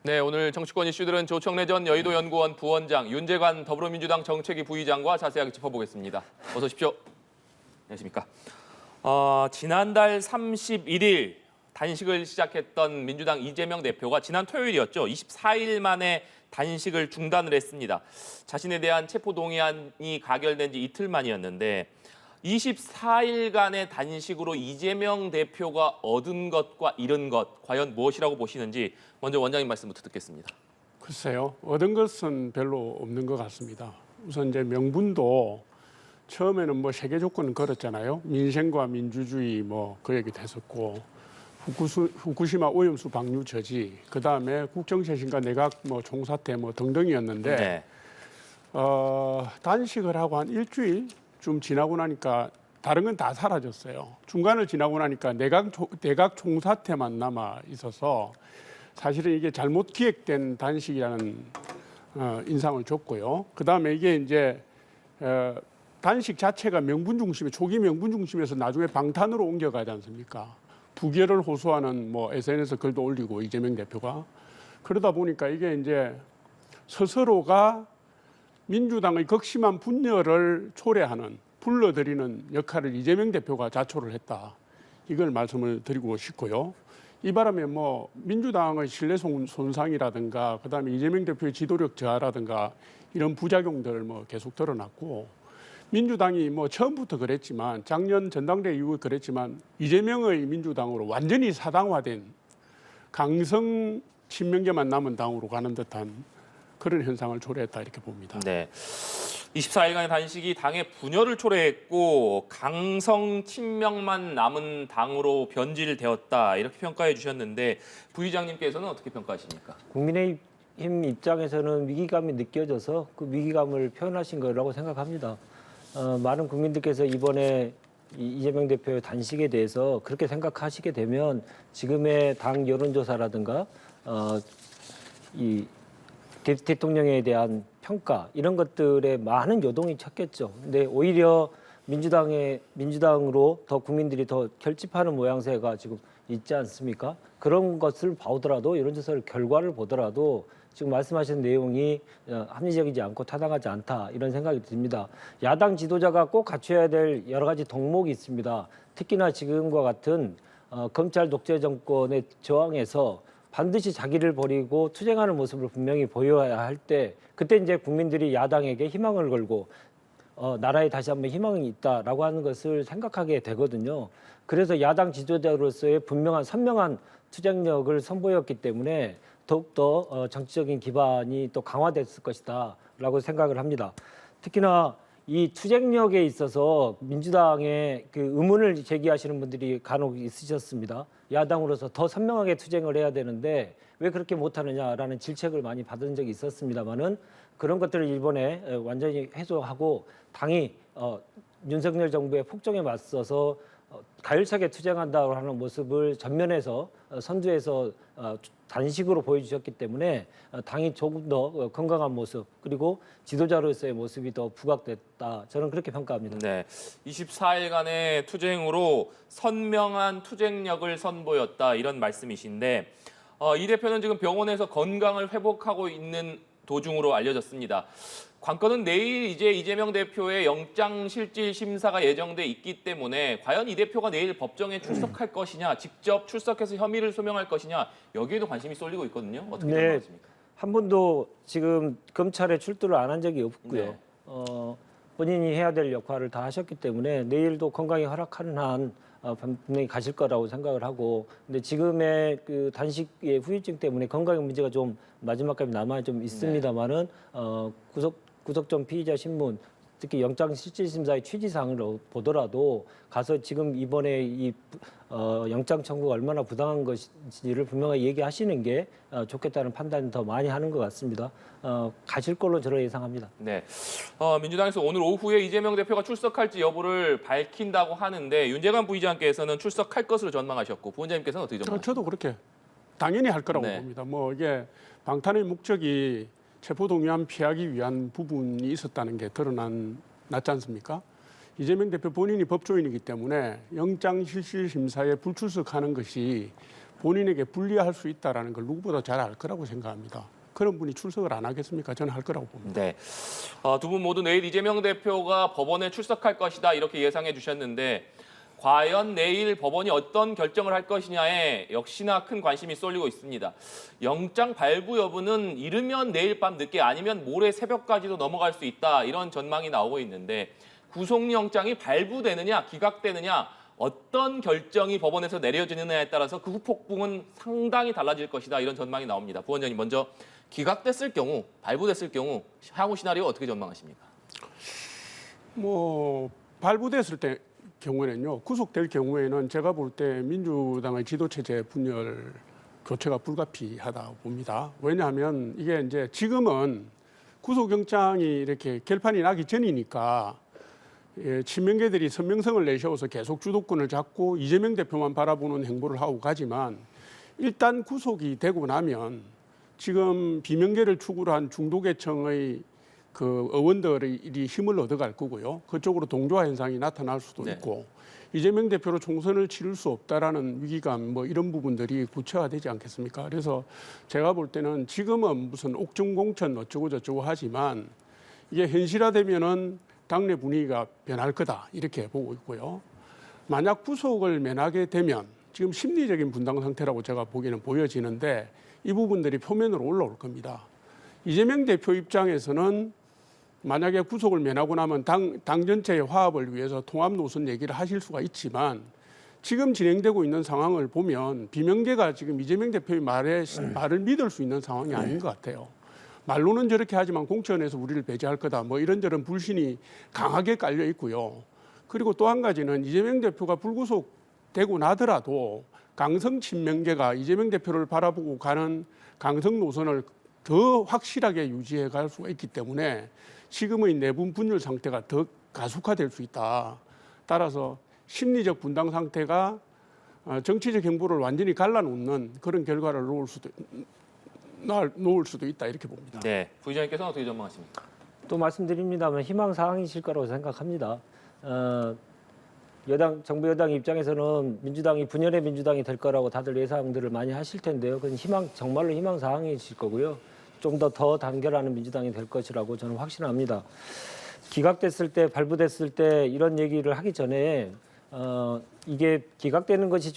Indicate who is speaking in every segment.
Speaker 1: 네, 오늘 정치권 이슈들은 조청래 전 여의도연구원 부원장, 윤재관 더불어민주당 정책위 부의장과 자세하게 짚어보겠습니다. 어서 오십시오. 안녕하십니까. 지난달 31일 단식을 시작했던 민주당 이재명 대표가 지난 토요일이었죠. 24일 만에 단식을 중단을 했습니다. 자신에 대한 체포동의안이 가결된 지 이틀 만이었는데 24일간의 단식으로 이재명 대표가 얻은 것과 잃은 것 과연 무엇이라고 보시는지 먼저 원장님 말씀부터 듣겠습니다.
Speaker 2: 글쎄요. 얻은 것은 별로 없는 것 같습니다. 우선 이제 명분도 처음에는 뭐 세계 조건은 걸었잖아요. 민생과 민주주의 뭐 그 얘기도 했었고 후쿠시마 오염수 방류 저지, 그다음에 국정쇄신과 내각 뭐 총사퇴 뭐 등등이었는데
Speaker 1: 네.
Speaker 2: 단식을 하고 한 일주일 좀 지나고 나니까 다른 건 다 사라졌어요. 중간을 지나고 나니까 내각 총사퇴만 남아 있어서 사실은 이게 잘못 기획된 단식이라는 인상을 줬고요. 그다음에 이게 이제 단식 자체가 명분 중심에 초기 명분 중심에서 나중에 방탄으로 옮겨가지 않습니까? 부결을 호소하는 뭐 SNS 글도 올리고 이재명 대표가 그러다 보니까 이게 이제 스스로가 민주당의 극심한 분열을 초래하는 불러들이는 역할을 이재명 대표가 자초를 했다. 이걸 말씀을 드리고 싶고요. 이 바람에 뭐 민주당의 신뢰 손상이라든가 그다음에 이재명 대표의 지도력 저하라든가 이런 부작용들 뭐 계속 드러났고 민주당이 뭐 처음부터 그랬지만 작년 전당대회 이후에 그랬지만 이재명의 민주당으로 완전히 사당화된 강성 친명계만 남은 당으로 가는 듯한 그런 현상을 초래했다 이렇게 봅니다.
Speaker 1: 네. 24일간의 단식이 당의 분열을 초래했고 강성 친명만 남은 당으로 변질되었다 이렇게 평가해 주셨는데 부의장님께서는 어떻게 평가하십니까?
Speaker 3: 국민의힘 입장에서는 위기감이 느껴져서 그 위기감을 표현하신 거라고 생각합니다. 많은 국민들께서 이번에 이재명 대표의 단식에 대해서 그렇게 생각하시게 되면 지금의 당 여론조사라든가 이 대통령에 대한 평가 이런 것들에 많은 요동이 쳤겠죠. 근데 오히려 민주당으로 더 국민들이 더 결집하는 모양새가 지금 있지 않습니까? 그런 것을 보더라도 여론조사 결과를 보더라도 지금 말씀하신 내용이 합리적이지 않고 타당하지 않다 이런 생각이 듭니다. 야당 지도자가 꼭 갖춰야 될 여러 가지 덕목이 있습니다. 특히나 지금과 같은 검찰 독재 정권의 저항에서 반드시 자기를 버리고 투쟁하는 모습을 분명히 보여야 할 때 그때 이제 국민들이 야당에게 희망을 걸고 나라에 다시 한번 희망이 있다라고 하는 것을 생각하게 되거든요. 그래서 야당 지도자로서의 분명한 선명한 투쟁력을 선보였기 때문에 더욱더 정치적인 기반이 또 강화됐을 것이다라고 생각을 합니다. 특히나 이 투쟁력에 있어서 민주당에 그 의문을 제기하시는 분들이 간혹 있으셨습니다. 야당으로서 더 선명하게 투쟁을 해야 되는데 왜 그렇게 못하느냐라는 질책을 많이 받은 적이 있었습니다만은 그런 것들을 이번에 완전히 해소하고 당이 윤석열 정부의 폭정에 맞서서 가열차게 투쟁한다고 하는 모습을 전면에서 선두에서 단식으로 보여주셨기 때문에 당이 조금 더 건강한 모습 그리고 지도자로서의 모습이 더 부각됐다. 저는 그렇게 평가합니다.
Speaker 1: 네, 24일간의 투쟁으로 선명한 투쟁력을 선보였다 이런 말씀이신데 이 대표는 지금 병원에서 건강을 회복하고 있는 도중으로 알려졌습니다. 관건은 내일 이제 이재명 대표의 영장실질 심사가 예정돼 있기 때문에 과연 이 대표가 내일 법정에 출석할 것이냐, 직접 출석해서 혐의를 소명할 것이냐 여기에도 관심이 쏠리고 있거든요. 어떻게 생각하십니까?
Speaker 3: 한 번도 지금 검찰에 출두를 안 한 적이 없고요.
Speaker 1: 네.
Speaker 3: 본인이 해야 될 역할을 다 하셨기 때문에 내일도 건강이 허락하는 한 분명히 가실 거라고 생각을 하고, 근데 지금의 그 단식의 후유증 때문에 건강의 문제가 좀 마지막까지 남아 좀 있습니다만은 구속전 피의자 신문, 특히 영장실질심사의 취지상으로 보더라도 가서 지금 이번에 이 영장 청구가 얼마나 부당한 것인지를 분명히 얘기하시는 게 좋겠다는 판단을 더 많이 하는 것 같습니다. 가실 걸로 저는 예상합니다.
Speaker 1: 네, 민주당에서 오늘 오후에 이재명 대표가 출석할지 여부를 밝힌다고 하는데 윤재관 부의장께서는 출석할 것으로 전망하셨고 부원장님께서는 어떻게 전망하십니까?
Speaker 2: 저도 그렇게 당연히 할 거라고
Speaker 1: 네.
Speaker 2: 봅니다. 뭐 이게 방탄의 목적이 체포동의안 피하기 위한 부분이 있었다는 게 드러났지 않습니까? 이재명 대표 본인이 법조인이기 때문에 영장실질심사에 불출석하는 것이 본인에게 불리할 수 있다라는 걸 누구보다 잘 알 거라고 생각합니다. 그런 분이 출석을 안 하겠습니까? 저는 할 거라고 봅니다.
Speaker 1: 네. 두 분 모두 내일 이재명 대표가 법원에 출석할 것이다 이렇게 예상해 주셨는데 과연 내일 법원이 어떤 결정을 할 것이냐에 역시나 큰 관심이 쏠리고 있습니다. 영장 발부 여부는 이르면 내일 밤 늦게 아니면 모레 새벽까지도 넘어갈 수 있다 이런 전망이 나오고 있는데 구속영장이 발부되느냐 기각되느냐 어떤 결정이 법원에서 내려지느냐에 따라서 그 후폭풍은 상당히 달라질 것이다 이런 전망이 나옵니다. 부원장님 먼저 기각됐을 경우 발부됐을 경우 향후 시나리오 어떻게 전망하십니까?
Speaker 2: 뭐 발부됐을 때 경우에는요, 구속될 경우에는 제가 볼 때 민주당의 지도체제 분열 교체가 불가피하다고 봅니다. 왜냐하면 이게 이제 지금은 구속영장이 이렇게 결판이 나기 전이니까 친명계들이 선명성을 내세워서 계속 주도권을 잡고 이재명 대표만 바라보는 행보를 하고 가지만 일단 구속이 되고 나면 지금 비명계를 축으로 한 중도계층의 그 의원들이 힘을 얻어갈 거고요. 그쪽으로 동조화 현상이 나타날 수도 있고 이재명 대표로 총선을 치를 수 없다라는 위기감 뭐 이런 부분들이 구체화되지 않겠습니까? 그래서 제가 볼 때는 지금은 무슨 옥중공천 어쩌고 저쩌고 하지만 이게 현실화되면은 당내 분위기가 변할 거다 이렇게 보고 있고요. 만약 구속을 면하게 되면 지금 심리적인 분당 상태라고 제가 보기에는 보여지는데 이 부분들이 표면으로 올라올 겁니다. 이재명 대표 입장에서는 만약에 구속을 면하고 나면 당 전체의 화합을 위해서 통합 노선 얘기를 하실 수가 있지만 지금 진행되고 있는 상황을 보면 비명계가 지금 이재명 대표의 말을 믿을 수 있는 상황이 아닌 것 같아요. 말로는 저렇게 하지만 공천에서 우리를 배제할 거다. 뭐 이런저런 불신이 강하게 깔려 있고요. 그리고 또 한 가지는 이재명 대표가 불구속되고 나더라도 강성 친명계가 이재명 대표를 바라보고 가는 강성 노선을 더 확실하게 유지해 갈 수가 있기 때문에 지금의 내분 분열 상태가 더 가속화될 수 있다. 따라서 심리적 분당 상태가 정치적 행보를 완전히 갈라놓는 그런 결과를 놓을 수도 있다 이렇게 봅니다.
Speaker 1: 네, 부의장님께서는 어떻게 전망하십니까?
Speaker 3: 또 말씀드립니다만 희망 사항이실 거라고 생각합니다. 정부 여당 입장에서는 민주당이 분열의 민주당이 될 거라고 다들 예상들을 많이 하실 텐데요. 그건 정말로 희망 사항이실 거고요. 좀 더 단결하는 민주당이 될 것이라고 저는 확신합니다. 기각됐을 때, 발부됐을 때 이런 얘기를 하기 전에 이게 기각되는 것이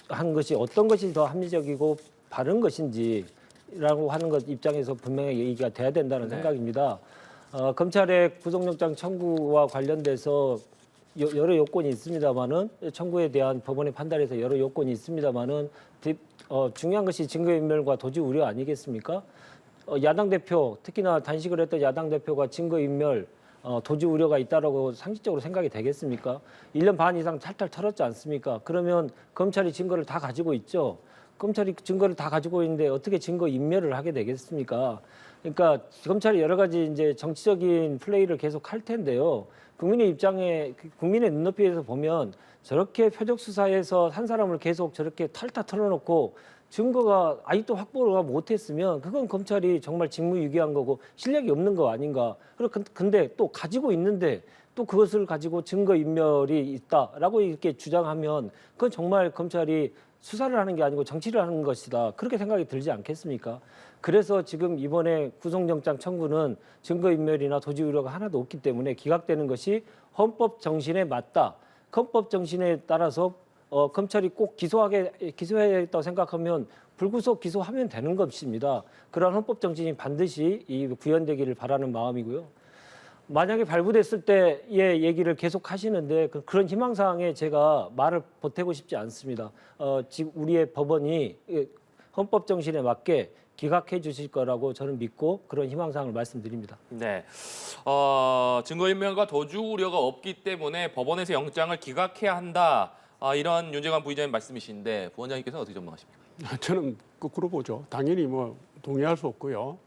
Speaker 3: 한 것이 어떤 것이 더 합리적이고 바른 것인지라고 하는 것 입장에서 분명히 얘기가 돼야 된다는 생각입니다. 검찰의 구속영장 청구와 관련돼서 여러 요건이 있습니다만은 청구에 대한 법원의 판단에서 여러 요건이 있습니다만은 중요한 것이 증거인멸과 도주 우려 아니겠습니까? 야당 대표, 특히나 단식을 했던 야당 대표가 증거인멸, 도주 우려가 있다라고 상식적으로 생각이 되겠습니까? 1년 반 이상 탈탈 털었지 않습니까? 그러면 검찰이 증거를 다 가지고 있죠. 검찰이 증거를 다 가지고 있는데 어떻게 증거인멸을 하게 되겠습니까? 그러니까 검찰이 여러 가지 이제 정치적인 플레이를 계속 할 텐데요. 국민의 눈높이에서 보면 저렇게 표적 수사에서 한 사람을 계속 저렇게 탈탈 털어놓고 증거가 아직도 확보를 못했으면 그건 검찰이 정말 직무유기한 거고 실력이 없는 거 아닌가. 근데 또 가지고 있는데 또 그것을 가지고 증거인멸이 있다라고 이렇게 주장하면 그건 정말 검찰이 수사를 하는 게 아니고 정치를 하는 것이다. 그렇게 생각이 들지 않겠습니까? 그래서 지금 이번에 구속영장 청구는 증거인멸이나 도주 우려가 하나도 없기 때문에 기각되는 것이 헌법 정신에 맞다. 헌법 정신에 따라서 검찰이 꼭 기소해야겠다고 생각하면 불구속 기소하면 되는 것입니다. 그런 헌법 정신이 반드시 구현되기를 바라는 마음이고요. 만약에 발부됐을 때의 얘기를 계속 하시는데 그런 희망사항에 제가 말을 보태고 싶지 않습니다. 지금 우리의 법원이 헌법 정신에 맞게 기각해 주실 거라고 저는 믿고 그런 희망사항을 말씀드립니다.
Speaker 1: 네, 증거인멸과 도주 우려가 없기 때문에 법원에서 영장을 기각해야 한다. 이런 윤재관 부의장님 말씀이신데 부원장님께서는 어떻게 전망하십니까?
Speaker 2: 저는 거꾸로 보죠. 당연히 동의할 수 없고요.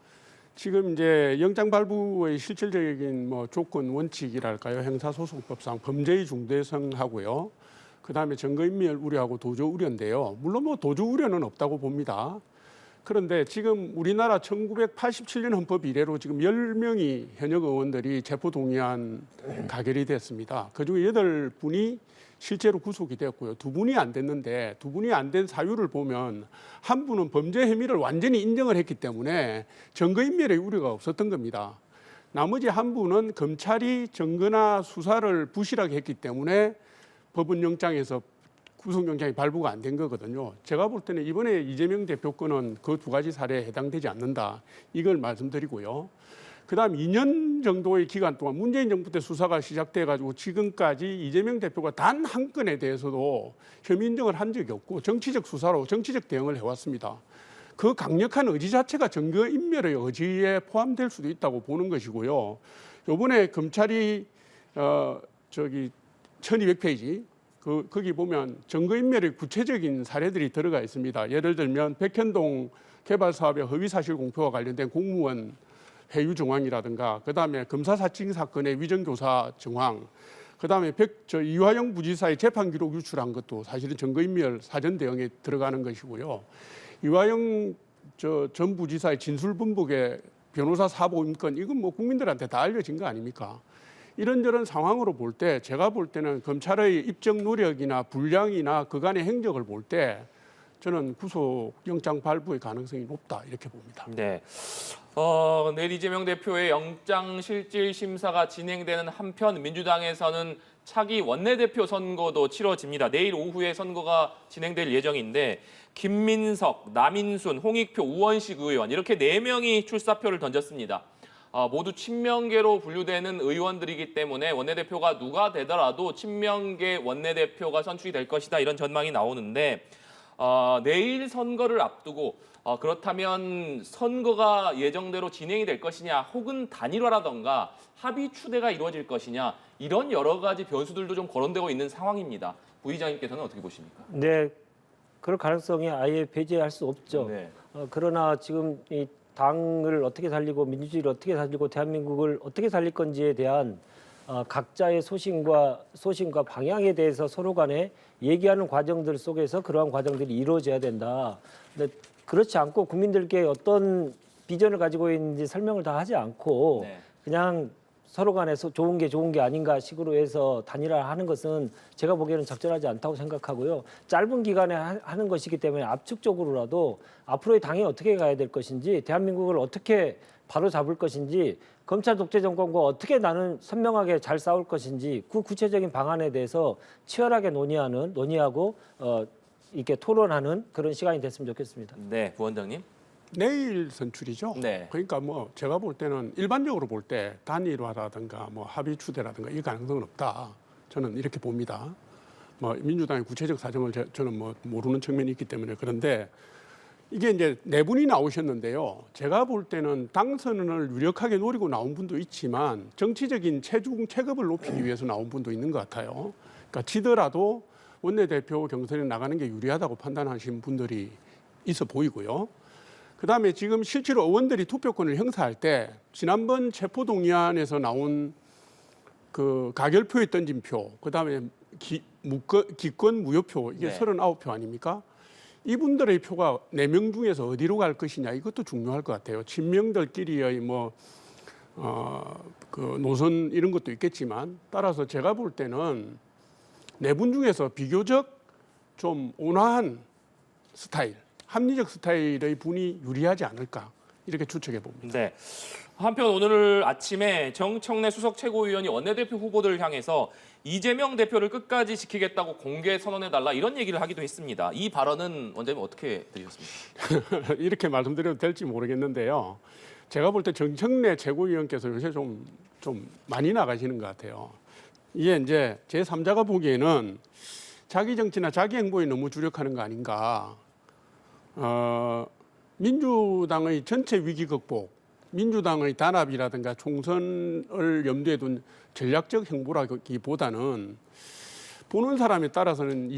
Speaker 2: 지금 이제 영장 발부의 실질적인 조건 원칙이랄까요, 형사소송법상 범죄의 중대성하고요. 그다음에 증거인멸 우려하고 도주 우려인데요. 물론 도주 우려는 없다고 봅니다. 그런데 지금 우리나라 1987년 헌법 이래로 지금 10명이 현역 의원들이 체포동의안 가결이 됐습니다. 그중에 8분이 실제로 구속이 되었고요. 2분이 안 됐는데 2분이 안 된 사유를 보면 한 분은 범죄 혐의를 완전히 인정을 했기 때문에 증거인멸의 우려가 없었던 겁니다. 나머지 한 분은 검찰이 증거나 수사를 부실하게 했기 때문에 법원영장에서 구속영장이 발부가 안 된 거거든요. 제가 볼 때는 이번에 이재명 대표 건은 그 2가지 사례에 해당되지 않는다. 이걸 말씀드리고요. 그다음 2년 정도의 기간 동안 문재인 정부 때 수사가 시작돼 가지고 지금까지 이재명 대표가 단 한 건에 대해서도 혐의 인정을 한 적이 없고 정치적 수사로 정치적 대응을 해왔습니다. 그 강력한 의지 자체가 증거인멸의 의지에 포함될 수도 있다고 보는 것이고요. 이번에 검찰이 1200페이지 거기 보면 증거인멸의 구체적인 사례들이 들어가 있습니다. 예를 들면 백현동 개발 사업의 허위 사실 공표와 관련된 공무원 회유 정황이라든가, 그다음에 검사 사칭 사건의 위정 교사 정황, 그다음에 이화영 부지사의 재판 기록 유출한 것도 사실은 증거인멸 사전 대응에 들어가는 것이고요. 이화영 전 부지사의 진술 분복의 변호사 사보 인권, 이건 뭐 국민들한테 다 알려진 거 아닙니까? 이런저런 상황으로 볼 때 제가 볼 때는 검찰의 입증 노력이나 분량이나 그간의 행적을 볼 때 저는 구속영장 발부의 가능성이 높다 이렇게 봅니다.
Speaker 1: 네. 내일 이재명 대표의 영장 실질 심사가 진행되는 한편 민주당에서는 차기 원내대표 선거도 치러집니다. 내일 오후에 선거가 진행될 예정인데 김민석, 남인순, 홍익표, 우원식 의원 이렇게 4명이 출사표를 던졌습니다. 모두 친명계로 분류되는 의원들이기 때문에 원내대표가 누가 되더라도 친명계 원내대표가 선출이 될 것이다 이런 전망이 나오는데 내일 선거를 앞두고 그렇다면 선거가 예정대로 진행이 될 것이냐 혹은 단일화라던가 합의 추대가 이루어질 것이냐 이런 여러 가지 변수들도 좀 거론되고 있는 상황입니다. 부의장님께서는 어떻게 보십니까?
Speaker 3: 네, 그럴 가능성이 아예 배제할 수 없죠.
Speaker 1: 네.
Speaker 3: 그러나 지금 이 당을 어떻게 살리고 민주주의를 어떻게 살리고 대한민국을 어떻게 살릴 건지에 대한 각자의 소신과 방향에 대해서 서로 간에 얘기하는 과정들 속에서 그러한 과정들이 이루어져야 된다. 근데 그렇지 않고 국민들께 어떤 비전을 가지고 있는지 설명을 다 하지 않고
Speaker 1: 네.
Speaker 3: 그냥 서로 간에 좋은 게 아닌가 식으로 해서 단일화하는 것은 제가 보기에는 적절하지 않다고 생각하고요. 짧은 기간에 하는 것이기 때문에 압축적으로라도 앞으로의 당이 어떻게 가야 될 것인지 대한민국을 어떻게 바로잡을 것인지 검찰 독재 정권과 어떻게 나는 선명하게 잘 싸울 것인지 그 구체적인 방안에 대해서 치열하게 논의하고 이렇게 토론하는 그런 시간이 됐으면 좋겠습니다.
Speaker 1: 네, 부원장님.
Speaker 2: 내일 선출이죠.
Speaker 1: 네.
Speaker 2: 그러니까 뭐 제가 볼 때는 일반적으로 볼 때 단일화라든가 뭐 합의 추대라든가 이 가능성은 없다. 저는 이렇게 봅니다. 뭐 민주당의 구체적 사정을 저는 뭐 모르는 측면이 있기 때문에 그런데 이게 이제 4분이 나오셨는데요. 제가 볼 때는 당선을 유력하게 노리고 나온 분도 있지만 정치적인 체급을 높이기 위해서 나온 분도 있는 것 같아요. 그러니까 지더라도 원내대표 경선에 나가는 게 유리하다고 판단하시는 분들이 있어 보이고요. 그다음에 지금 실제로 의원들이 투표권을 행사할 때 지난번 체포동의안에서 나온 그 가결표에 던진 표, 그다음에 기권 무효표 이게
Speaker 1: 네.
Speaker 2: 39표 아닙니까? 이분들의 표가 4명 중에서 어디로 갈 것이냐 이것도 중요할 것 같아요. 친명들끼리의 그 노선 이런 것도 있겠지만 따라서 제가 볼 때는 4분 중에서 비교적 좀 온화한 스타일, 합리적 스타일의 분이 유리하지 않을까 이렇게 추측해 봅니다.
Speaker 1: 네. 한편 오늘 아침에 정청래 수석 최고위원이 원내대표 후보들을 향해서 이재명 대표를 끝까지 지키겠다고 공개 선언해달라 이런 얘기를 하기도 했습니다. 이 발언은 원장님 어떻게 들으셨습니까?
Speaker 2: 이렇게 말씀드려도 될지 모르겠는데요. 제가 볼 때 정청래 최고위원께서 요새 좀 많이 나가시는 것 같아요. 이게 이제 제3자가 보기에는 자기 정치나 자기 행보에 너무 주력하는 거 아닌가. 민주당의 전체 위기 극복, 민주당의 단합이라든가 총선을 염두에 둔 전략적 행보라기보다는 보는 사람에 따라서는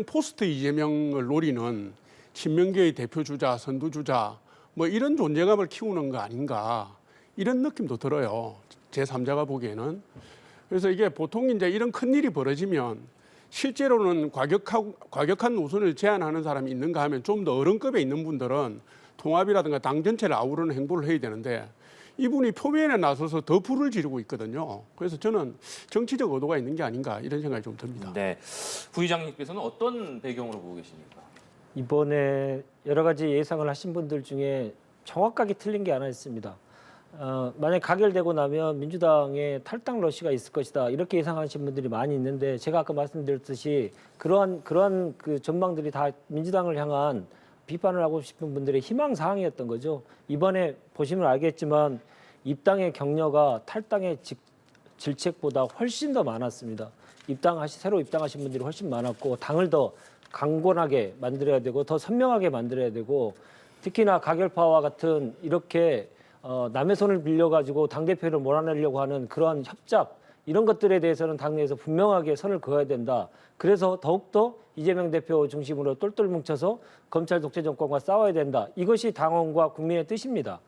Speaker 2: 포스트 이재명을 노리는 친명계의 대표주자, 선두주자 뭐 이런 존재감을 키우는 거 아닌가 이런 느낌도 들어요. 제3자가 보기에는. 그래서 이게 보통 이제 이런 큰 일이 벌어지면 실제로는 과격한 노선을 제안하는 사람이 있는가 하면 좀 더 어른급에 있는 분들은 통합이라든가 당 전체를 아우르는 행보를 해야 되는데 이분이 표면에 나서서 더 불을 지르고 있거든요. 그래서 저는 정치적 의도가 있는 게 아닌가 이런 생각이 좀 듭니다.
Speaker 1: 네. 부의장님께서는 어떤 배경으로 보고 계십니까?
Speaker 3: 이번에 여러 가지 예상을 하신 분들 중에 정확하게 틀린 게 하나 있습니다. 만약 가결되고 나면 민주당에 탈당 러시가 있을 것이다 이렇게 예상하신 분들이 많이 있는데 제가 아까 말씀드렸듯이 그러한 그 전망들이 다 민주당을 향한 비판을 하고 싶은 분들의 희망 사항이었던 거죠. 이번에 보시면 알겠지만 입당의 격려가 탈당의 질책보다 훨씬 더 많았습니다. 새로 입당하신 분들이 훨씬 많았고 당을 더 강건하게 만들어야 되고 더 선명하게 만들어야 되고 특히나 가결파와 같은 이렇게 남의 손을 빌려가지고 당대표를 몰아내려고 하는 그러한 협작 이런 것들에 대해서는 당내에서 분명하게 선을 그어야 된다. 그래서 더욱더 이재명 대표 중심으로 똘똘 뭉쳐서 검찰 독재 정권과 싸워야 된다. 이것이 당원과 국민의 뜻입니다.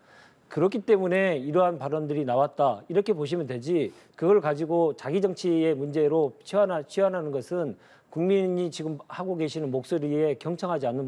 Speaker 3: 그렇기 때문에 이러한 발언들이 나왔다. 이렇게 보시면 되지 그걸 가지고 자기 정치의 문제로 취하는 것은 국민이 지금 하고 계시는 목소리에 경청하지 않는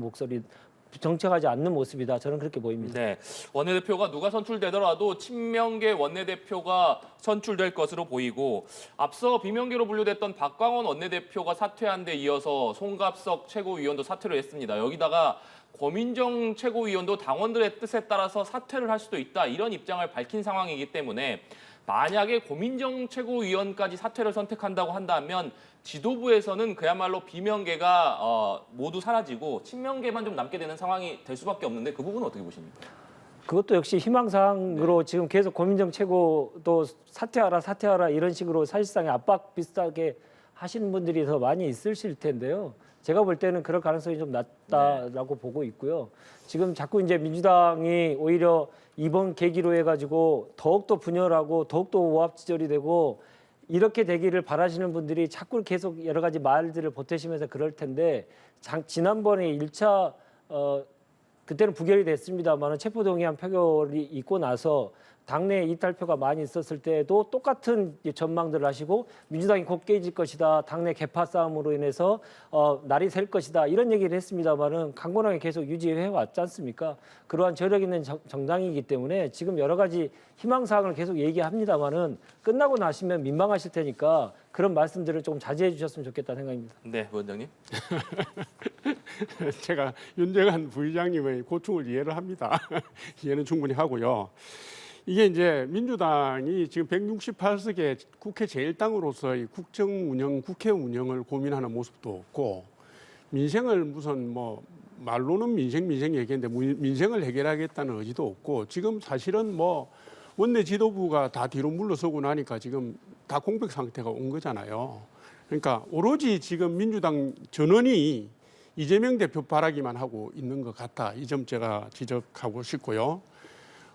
Speaker 3: 모습이다. 저는 그렇게 보입니다.
Speaker 1: 네. 원내대표가 누가 선출되더라도 친명계 원내대표가 선출될 것으로 보이고 앞서 비명계로 분류됐던 박광원 원내대표가 사퇴한 데 이어서 송갑석 최고위원도 사퇴를 했습니다. 여기다가 고민정 최고위원도 당원들의 뜻에 따라서 사퇴를 할 수도 있다. 이런 입장을 밝힌 상황이기 때문에 만약에 고민정 최고위원까지 사퇴를 선택한다고 한다면 지도부에서는 그야말로 비명계가 모두 사라지고 친명계만 좀 남게 되는 상황이 될 수밖에 없는데 그 부분은 어떻게 보십니까?
Speaker 3: 그것도 역시 희망사항으로 지금 계속 고민정 최고도 사퇴하라 이런 식으로 사실상의 압박 비슷하게 하시는 분들이 더 많이 있으실 텐데요. 제가 볼 때는 그럴 가능성이 좀 낮다라고 보고 있고요. 지금 자꾸 이제 민주당이 오히려 이번 계기로 해가지고 더욱더 분열하고 더욱더 오합지졸이 되고 이렇게 되기를 바라시는 분들이 자꾸 계속 여러 가지 말들을 보태시면서 그럴 텐데 지난번에 1차 그때는 부결이 됐습니다만 체포동의안 표결이 있고 나서 당내 이탈표가 많이 있었을 때도 똑같은 전망들을 하시고 민주당이 곧 깨질 것이다. 당내 개파 싸움으로 인해서 날이 셀 것이다. 이런 얘기를 했습니다만은 강건하게 계속 유지해 왔지 않습니까? 그러한 저력 있는 정당이기 때문에 지금 여러 가지 희망사항을 계속 얘기합니다만은 끝나고 나시면 민망하실 테니까 그런 말씀들을 좀 자제해 주셨으면 좋겠다는 생각입니다.
Speaker 1: 네, 부원장님.
Speaker 2: 제가 윤재관 부의장님의 고충을 이해를 합니다. 이해는 충분히 하고요. 이게 이제 민주당이 지금 168석의 국회 제1당으로서의 국정 운영, 국회 운영을 고민하는 모습도 없고 민생을 무슨 뭐 말로는 민생 얘기했는데 민생을 해결하겠다는 의지도 없고 지금 사실은 뭐 원내 지도부가 다 뒤로 물러서고 나니까 지금 다 공백 상태가 온 거잖아요. 그러니까 오로지 지금 민주당 전원이 이재명 대표 바라기만 하고 있는 것 같다. 이 점 제가 지적하고 싶고요.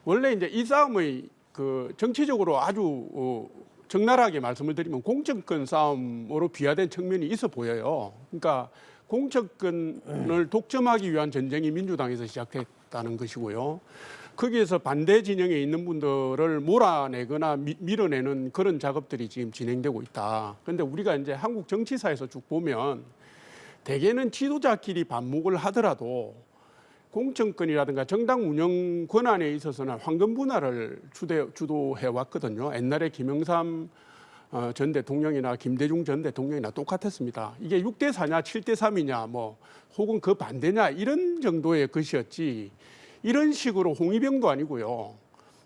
Speaker 2: 원래 이제 이 싸움의 그 정치적으로 아주 적나라하게 말씀을 드리면 공천권 싸움으로 비화된 측면이 있어 보여요. 그러니까 공천권을 독점하기 위한 전쟁이 민주당에서 시작됐다는 것이고요. 거기에서 반대 진영에 있는 분들을 몰아내거나 밀어내는 그런 작업들이 지금 진행되고 있다. 그런데 우리가 이제 한국 정치사에서 쭉 보면 대개는 지도자끼리 반목을 하더라도 공천권이라든가 정당 운영 권한에 있어서는 황금 분할을 주도해 왔거든요. 옛날에 김영삼 전 대통령이나 김대중 전 대통령이나 똑같았습니다. 이게 6대 4냐 7대 3이냐 뭐 혹은 그 반대냐 이런 정도의 것이었지 이런 식으로 홍위병도 아니고요.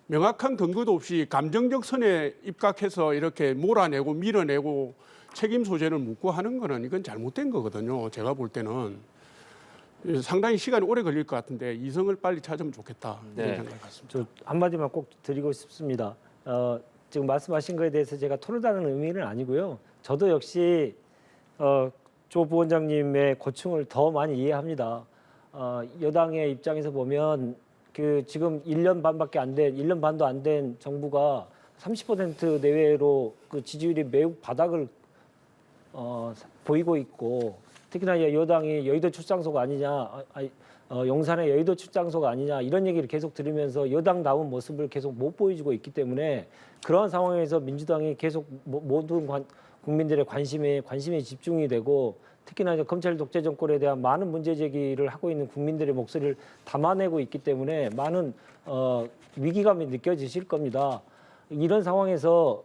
Speaker 2: 명확한 근거도 없이 감정적 선에 입각해서 이렇게 몰아내고 밀어내고 책임 소재를 묻고 하는 거는 이건 잘못된 거거든요. 제가 볼 때는. 상당히 시간이 오래 걸릴 것 같은데 이성을 빨리 찾으면 좋겠다 이런 생각을 갖습니다.
Speaker 3: 저 한마디만 꼭 드리고 싶습니다. 지금 말씀하신 거에 대해서 제가 토론하는 의미는 아니고요. 저도 역시 조 부원장님의 고충을 더 많이 이해합니다. 여당의 입장에서 보면 그 지금 1년 반도 안 된 정부가 30% 내외로 그 지지율이 매우 바닥을 보이고 있고 특히나 여당이 여의도 출장소가 아니냐, 용산의 여의도 출장소가 아니냐 이런 얘기를 계속 들으면서 여당다운 모습을 계속 못 보여주고 있기 때문에 그러한 상황에서 민주당이 계속 모든 국민들의 관심에 집중이 되고 특히나 이제 검찰 독재 정권에 대한 많은 문제 제기를 하고 있는 국민들의 목소리를 담아내고 있기 때문에 많은 위기감이 느껴지실 겁니다. 이런 상황에서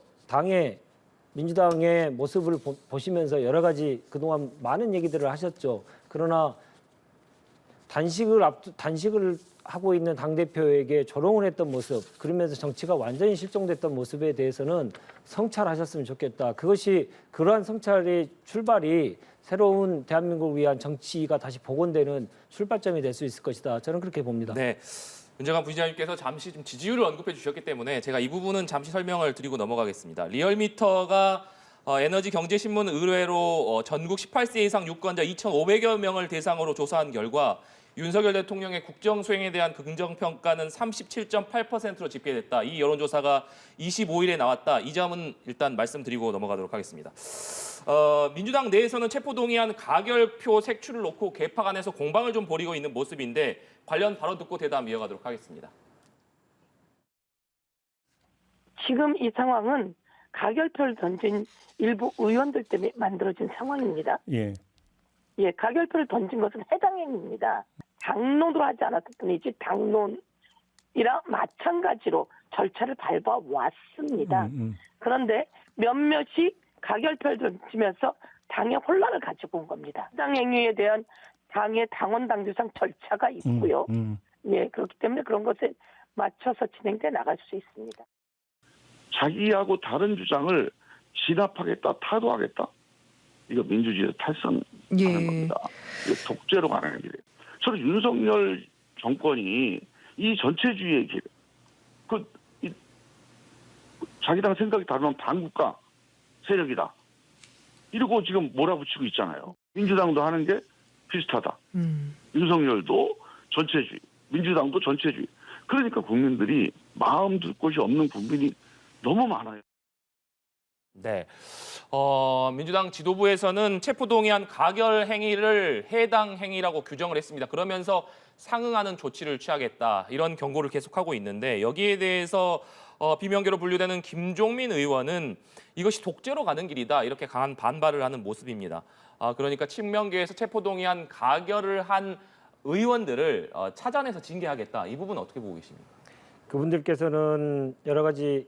Speaker 3: 민주당의 모습을 보시면서 여러 가지 그동안 많은 얘기들을 하셨죠. 그러나 단식을 하고 있는 당대표에게 조롱을 했던 모습, 그러면서 정치가 완전히 실종됐던 모습에 대해서는 성찰하셨으면 좋겠다. 그러한 성찰의 출발이 새로운 대한민국을 위한 정치가 다시 복원되는 출발점이 될 수 있을 것이다. 저는 그렇게 봅니다.
Speaker 1: 네. 윤재관 부시장님께서 잠시 좀 지지율을 언급해 주셨기 때문에 제가 이 부분은 잠시 설명을 드리고 넘어가겠습니다. 리얼미터가 에너지경제신문 의뢰로 전국 18세 이상 유권자 2,500여 명을 대상으로 조사한 결과 윤석열 대통령의 국정 수행에 대한 긍정평가는 37.8%로 집계됐다. 이 여론조사가 25일에 나왔다. 이 점은 일단 말씀드리고 넘어가도록 하겠습니다. 민주당 내에서는 체포동의안 가결표 색출을 놓고 개파간에서 공방을 좀 벌이고 있는 모습인데 관련 발언 듣고 대담 이어가도록 하겠습니다.
Speaker 4: 지금 이 상황은 가결표를 던진 일부 의원들 때문에 만들어진 상황입니다.
Speaker 5: 예.
Speaker 4: 예, 가결표를 던진 것은 해당 행위입니다. 당론으로 하지 않았을 뿐이지 당론이랑 마찬가지로 절차를 밟아 왔습니다. 그런데 몇몇이 가결표를 던지면서 당의 혼란을 가지고 온 겁니다. 해당 행위에 대한 당의 당원 당규상 절차가 있고요. 예, 그렇기 때문에 그런 것에 맞춰서 진행돼 나갈 수 있습니다.
Speaker 6: 자기하고 다른 주장을 진압하겠다, 타도하겠다. 이거 민주주의의 탈선하는 겁니다. 이거 독재로 가는 길이에요. 저는 윤석열 정권이 이 전체주의의 길, 자기당 생각이 다르면 반국가 세력이다. 이러고 지금 몰아붙이고 있잖아요. 민주당도 하는 게 비슷하다. 윤석열도 전체주의, 민주당도 전체주의. 그러니까 국민들이 마음 둘 곳이 없는 국민이 너무 많아요.
Speaker 1: 네. 민주당 지도부에서는 체포동의안 가결 행위를 해당 행위라고 규정을 했습니다. 그러면서 상응하는 조치를 취하겠다. 이런 경고를 계속하고 있는데 여기에 대해서 비명계로 분류되는 김종민 의원은 이것이 독재로 가는 길이다. 이렇게 강한 반발을 하는 모습입니다. 그러니까 친명계에서 체포동의안 가결을 한 의원들을 찾아내서 징계하겠다. 이 부분 어떻게 보고 계십니까?
Speaker 3: 그분들께서는 여러 가지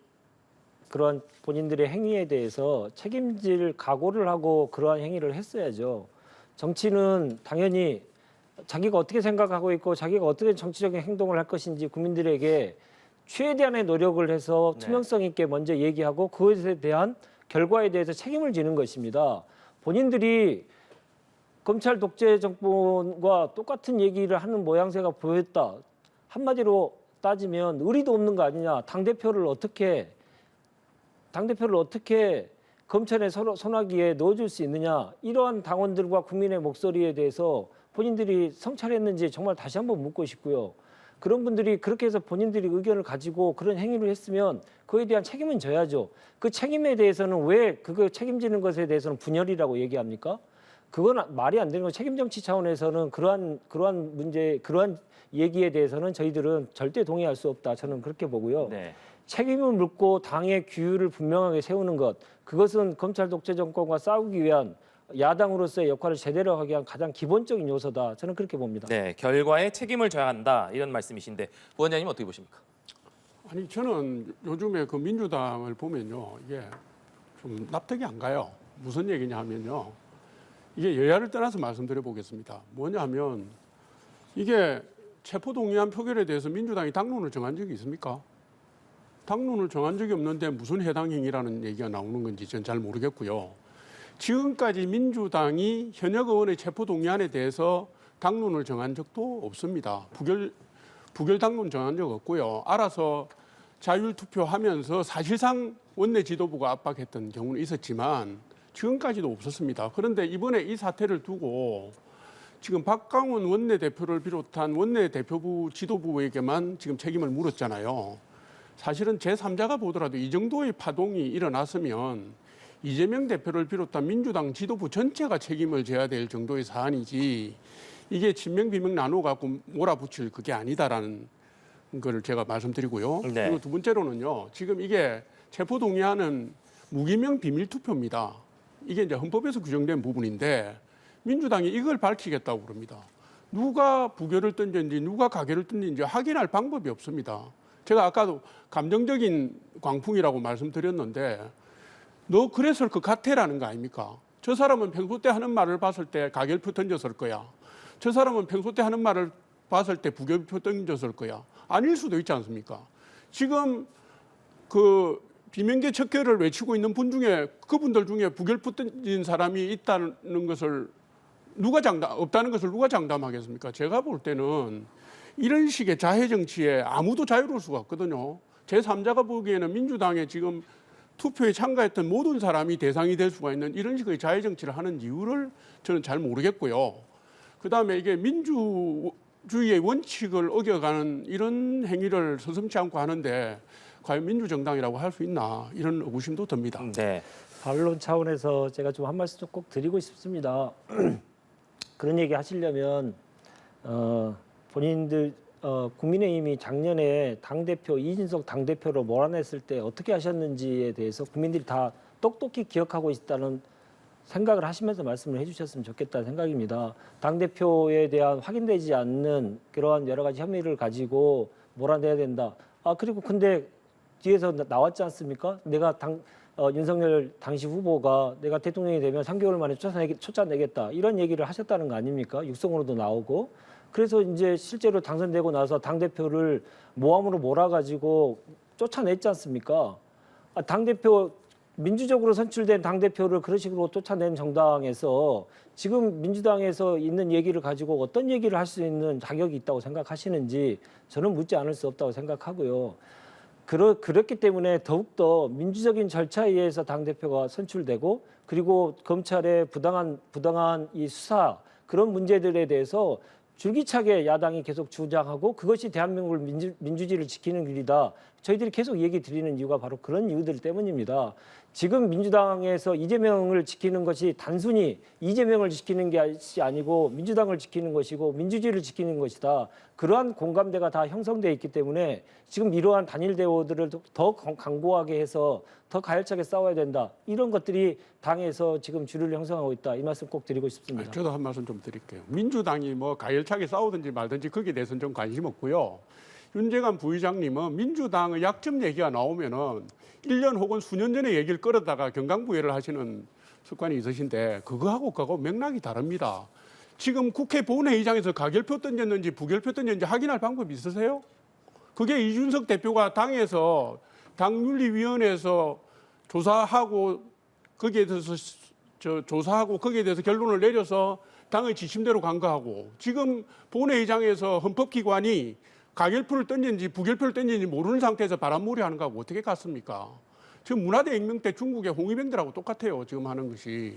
Speaker 3: 그러한 본인들의 행위에 대해서 책임질 각오를 하고 그러한 행위를 했어야죠. 정치는 당연히 자기가 어떻게 생각하고 있고 자기가 어떻게 정치적인 행동을 할 것인지 국민들에게 최대한의 노력을 해서 투명성 있게 먼저 얘기하고 그것에 대한 결과에 대해서 책임을 지는 것입니다. 본인들이 검찰 독재 정권과 똑같은 얘기를 하는 모양새가 보였다. 한마디로 따지면 의리도 없는 거 아니냐. 당대표를 어떻게 검찰의 손아귀에 넣어줄 수 있느냐. 이러한 당원들과 국민의 목소리에 대해서 본인들이 성찰했는지 정말 다시 한번 묻고 싶고요. 그런 분들이 그렇게 해서 본인들이 의견을 가지고 그런 행위를 했으면 그에 대한 책임은 져야죠. 그 책임에 대해서는 왜 그거 책임지는 것에 대해서는 분열이라고 얘기합니까? 그건 말이 안 되는 거. 책임 정치 차원에서는 그러한 문제, 그러한 얘기에 대해서는 저희들은 절대 동의할 수 없다. 저는 그렇게 보고요.
Speaker 1: 네.
Speaker 3: 책임을 묻고 당의 규율을 분명하게 세우는 것, 그것은 검찰 독재 정권과 싸우기 위한 야당으로서의 역할을 제대로 하기 위한 가장 기본적인 요소다. 저는 그렇게 봅니다.
Speaker 1: 네, 결과에 책임을 져야 한다. 이런 말씀이신데 부원장님 어떻게 보십니까?
Speaker 2: 아니 저는 요즘에 그 민주당을 보면요, 이게 좀 납득이 안 가요. 무슨 얘기냐 하면요, 이게 여야를 떠나서 말씀드려 보겠습니다. 뭐냐 하면 이게 체포동의안 표결에 대해서 민주당이 당론을 정한 적이 있습니까? 당론을 정한 적이 없는데 무슨 해당 행위라는 얘기가 나오는 건지 전 잘 모르겠고요. 지금까지 민주당이 현역 의원의 체포동의안에 대해서 당론을 정한 적도 없습니다. 부결 당론 정한 적 없고요. 알아서 자율투표하면서 사실상 원내 지도부가 압박했던 경우는 있었지만 지금까지도 없었습니다. 그런데 이번에 이 사태를 두고 지금 박강원 원내대표를 비롯한 원내대표부 지도부에게만 지금 책임을 물었잖아요. 사실은 제3자가 보더라도 이 정도의 파동이 일어났으면 이재명 대표를 비롯한 민주당 지도부 전체가 책임을 져야 될 정도의 사안이지 이게 친명 비명 나눠 갖고 몰아붙일 그게 아니다라는 걸 제가 말씀드리고요.
Speaker 1: 네.
Speaker 2: 그리고 두 번째로는요. 지금 이게 체포동의안은 무기명 비밀투표입니다. 이게 이제 헌법에서 규정된 부분인데 민주당이 이걸 밝히겠다고 그럽니다. 누가 부결을 던졌는지 누가 가결을 던졌는지 확인할 방법이 없습니다. 제가 아까도 감정적인 광풍이라고 말씀드렸는데 너 그랬을 것 같아라는 거 아닙니까? 저 사람은 평소 때 하는 말을 봤을 때 가결표 던졌을 거야. 저 사람은 평소 때 하는 말을 봤을 때 부결표 던졌을 거야. 아닐 수도 있지 않습니까? 지금 그 비명계 척결을 외치고 있는 분 중에 그분들 중에 부결표 던진 사람이 있다는 것을 없다는 것을 누가 장담하겠습니까? 제가 볼 때는 이런 식의 자해 정치에 아무도 자유로울 수가 없거든요. 제3자가 보기에는 민주당에 지금 투표에 참가했던 모든 사람이 대상이 될 수가 있는 이런 식의 자해 정치를 하는 이유를 저는 잘 모르겠고요. 그다음에 이게 민주주의의 원칙을 어겨가는 이런 행위를 서슴지 않고 하는데 과연 민주정당이라고 할 수 있나 이런 의구심도 듭니다.
Speaker 1: 네.
Speaker 3: 반론 차원에서 제가 좀 한 말씀 좀 꼭 드리고 싶습니다. 그런 얘기 하시려면 본인들 국민의힘이 작년에 당대표 이준석 당대표로 몰아냈을 때 어떻게 하셨는지에 대해서 국민들이 다 똑똑히 기억하고 있다는 생각을 하시면서 말씀을 해주셨으면 좋겠다는 생각입니다. 당대표에 대한 확인되지 않는 그러한 여러 가지 혐의를 가지고 몰아내야 된다. 그리고 근데 뒤에서 나왔지 않습니까? 내가 윤석열 당시 후보가 내가 대통령이 되면 3개월 만에 쫓아내겠다 이런 얘기를 하셨다는 거 아닙니까? 육성으로도 나오고 그래서 이제 실제로 당선되고 나서 당 대표를 모함으로 몰아가지고 쫓아냈지 않습니까? 당 대표 민주적으로 선출된 당 대표를 그런 식으로 쫓아낸 정당에서 지금 민주당에서 있는 얘기를 가지고 어떤 얘기를 할 수 있는 자격이 있다고 생각하시는지 저는 묻지 않을 수 없다고 생각하고요. 그렇기 때문에 더욱더 민주적인 절차에 의해서 당대표가 선출되고 그리고 검찰의 부당한 이 수사 그런 문제들에 대해서 줄기차게 야당이 계속 주장하고 그것이 대한민국을 민주주의를 지키는 길이다. 저희들이 계속 얘기 드리는 이유가 바로 그런 이유들 때문입니다. 지금 민주당에서 이재명을 지키는 것이 단순히 이재명을 지키는 것이 아니고 민주당을 지키는 것이고 민주주의를 지키는 것이다. 그러한 공감대가 다 형성되어 있기 때문에 지금 이러한 단일 대우들을 더 강고하게 해서 더 가열차게 싸워야 된다. 이런 것들이 당에서 지금 주류를 형성하고 있다. 이 말씀 꼭 드리고 싶습니다.
Speaker 2: 저도 한 말씀 좀 드릴게요. 민주당이 뭐 가열차게 싸우든지 말든지 거기에 대해서는 좀 관심 없고요. 윤재관 부의장님은 민주당의 약점 얘기가 나오면은 1년 혹은 수년 전에 얘기를 끌어다가 경강부회를 하시는 습관이 있으신데 그거하고 맥락이 다릅니다. 지금 국회 본회의장에서 가결표 던졌는지 부결표 던졌는지 확인할 방법이 있으세요? 그게 이준석 대표가 당에서 당윤리위원회에서 조사하고 거기에 대해서 결론을 내려서 당의 지침대로 간 거하고 지금 본회의장에서 헌법기관이 가결표를 던진지 부결표를 던진지 모르는 상태에서 바람몰이 하는 거하고 어떻게 같습니까? 지금 문화대 혁명 때 중국의 홍위병들하고 똑같아요. 지금 하는 것이.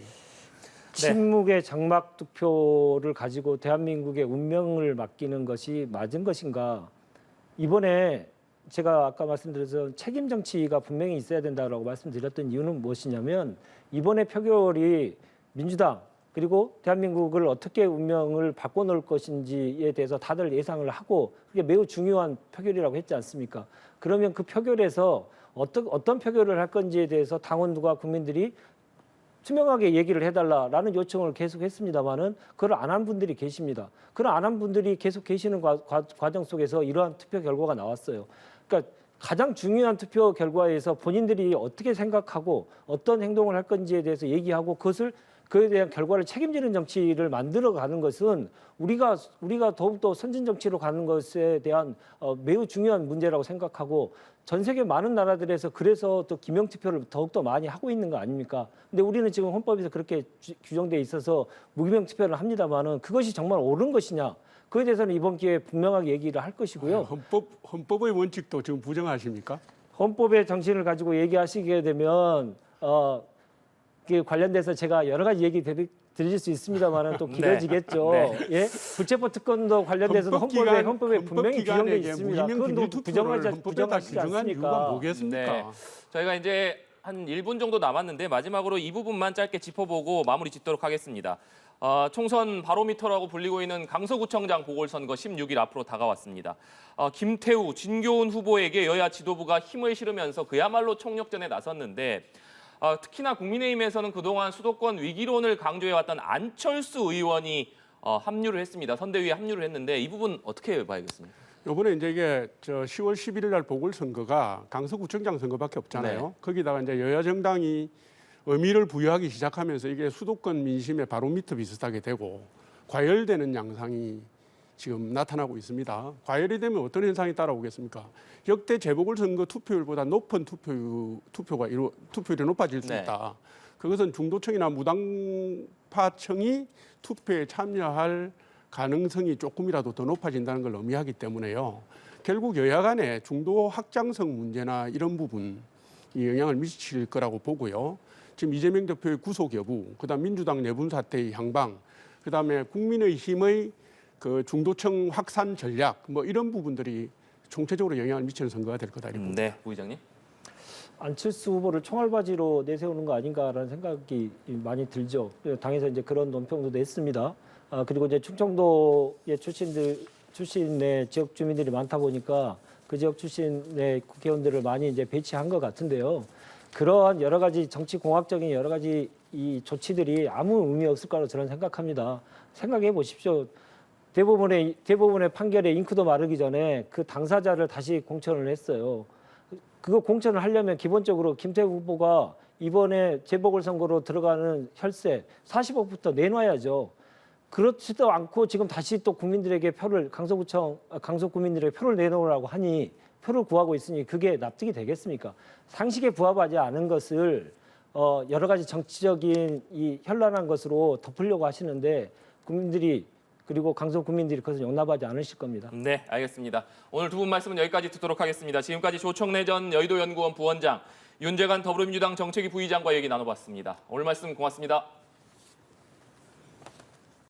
Speaker 3: 침묵의 장막 투표를 가지고 대한민국의 운명을 맡기는 것이 맞은 것인가? 이번에 제가 아까 말씀드려서 책임 정치가 분명히 있어야 된다고 말씀드렸던 이유는 무엇이냐면 이번에 표결이 민주당 그리고 대한민국을 어떻게 운명을 바꿔놓을 것인지에 대해서 다들 예상을 하고 그게 매우 중요한 표결이라고 했지 않습니까? 그러면 그 표결에서 어떤 표결을 할 건지에 대해서 당원들과 국민들이 투명하게 얘기를 해달라라는 요청을 계속 했습니다마는 그걸 안 한 분들이 계십니다. 그걸 안 한 분들이 계속 계시는 과정 속에서 이러한 투표 결과가 나왔어요. 그러니까 가장 중요한 투표 결과에서 본인들이 어떻게 생각하고 어떤 행동을 할 건지에 대해서 얘기하고 그에 대한 결과를 책임지는 정치를 만들어가는 것은 우리가 더욱더 선진 정치로 가는 것에 대한 매우 중요한 문제라고 생각하고 전 세계 많은 나라들에서 그래서 또 기명 투표를 더욱더 많이 하고 있는 거 아닙니까? 근데 우리는 지금 헌법에서 그렇게 규정돼 있어서 무기명 투표를 합니다만은 그것이 정말 옳은 것이냐? 그에 대해서는 이번 기회에 분명하게 얘기를 할 것이고요.
Speaker 2: 헌법의 원칙도 지금 부정하십니까?
Speaker 3: 헌법의 정신을 가지고 얘기하시게 되면 관련돼서 제가 여러 가지 얘기 드릴 수 있습니다만은 또 길어지겠죠.
Speaker 1: 네.
Speaker 3: 예, 불체포 특권도 관련돼서도 헌법에 분명히 규정돼 있습니다. 그건 부정하지 않습니까?
Speaker 2: 이유가 뭐겠습니까?
Speaker 1: 네. 저희가 이제 한 1분 정도 남았는데 마지막으로 이 부분만 짧게 짚어보고 마무리 짓도록 하겠습니다. 총선 바로미터라고 불리고 있는 강서구청장 보궐선거 16일 앞으로 다가왔습니다. 김태우, 진교훈 후보에게 여야 지도부가 힘을 실으면서 그야말로 총력전에 나섰는데 특히나 국민의힘에서는 그동안 수도권 위기론을 강조해왔던 안철수 의원이 합류를 했습니다. 선대위에 합류를 했는데 이 부분 어떻게 봐야겠습니까?
Speaker 2: 이번에 이제 이게 10월 11일 날 보궐선거가 강서구청장 선거밖에 없잖아요.
Speaker 1: 네.
Speaker 2: 거기다가 이제 여야 정당이 의미를 부여하기 시작하면서 이게 수도권 민심의 바로미터 비슷하게 되고 과열되는 양상이 지금 나타나고 있습니다. 과열이 되면 어떤 현상이 따라오겠습니까? 역대 재보궐선거 투표율보다 높은 투표율이 높아질 수
Speaker 1: 네.
Speaker 2: 있다. 그것은 중도층이나 무당파층이 투표에 참여할 가능성이 조금이라도 더 높아진다는 걸 의미하기 때문에요. 결국 여야 간의 중도 확장성 문제나 이런 부분이 영향을 미칠 거라고 보고요. 지금 이재명 대표의 구속 여부, 그다음 민주당 내분 사태의 향방, 그다음에 국민의힘의 그 중도층 확산 전략, 뭐 이런 부분들이 총체적으로 영향을 미치는 선거가 될 거다 이렇게 봅니다.
Speaker 1: 네, 부의장님.
Speaker 3: 안철수 후보를 총알바지로 내세우는 거 아닌가라는 생각이 많이 들죠. 당에서 이제 그런 논평도 냈습니다. 그리고 이제 충청도의 출신의 지역 주민들이 많다 보니까 그 지역 출신의 국회의원들을 많이 이제 배치한 것 같은데요. 그러한 여러 가지 정치 공학적인 여러 가지 이 조치들이 아무 의미 없을 거라고 저는 생각합니다. 생각해 보십시오. 대법원의 판결에 잉크도 마르기 전에 그 당사자를 다시 공천을 했어요. 그거 공천을 하려면 기본적으로 김태우 후보가 이번에 재보궐선거로 들어가는 혈세 40억부터 내놔야죠. 그렇지도 않고 지금 다시 또 국민들에게 강서 국민들에게 표를 내놓으라고 하니 표를 구하고 있으니 그게 납득이 되겠습니까? 상식에 부합하지 않은 것을 여러 가지 정치적인 이 현란한 것으로 덮으려고 하시는데 국민들이 그리고 강서 국민들이 그것을 용납하지 않으실 겁니다.
Speaker 1: 네, 알겠습니다. 오늘 두 분 말씀은 여기까지 듣도록 하겠습니다. 지금까지 조청래 전 여의도연구원 부원장, 윤재관 더불어민주당 정책위 부의장과 얘기 나눠봤습니다. 오늘 말씀 고맙습니다.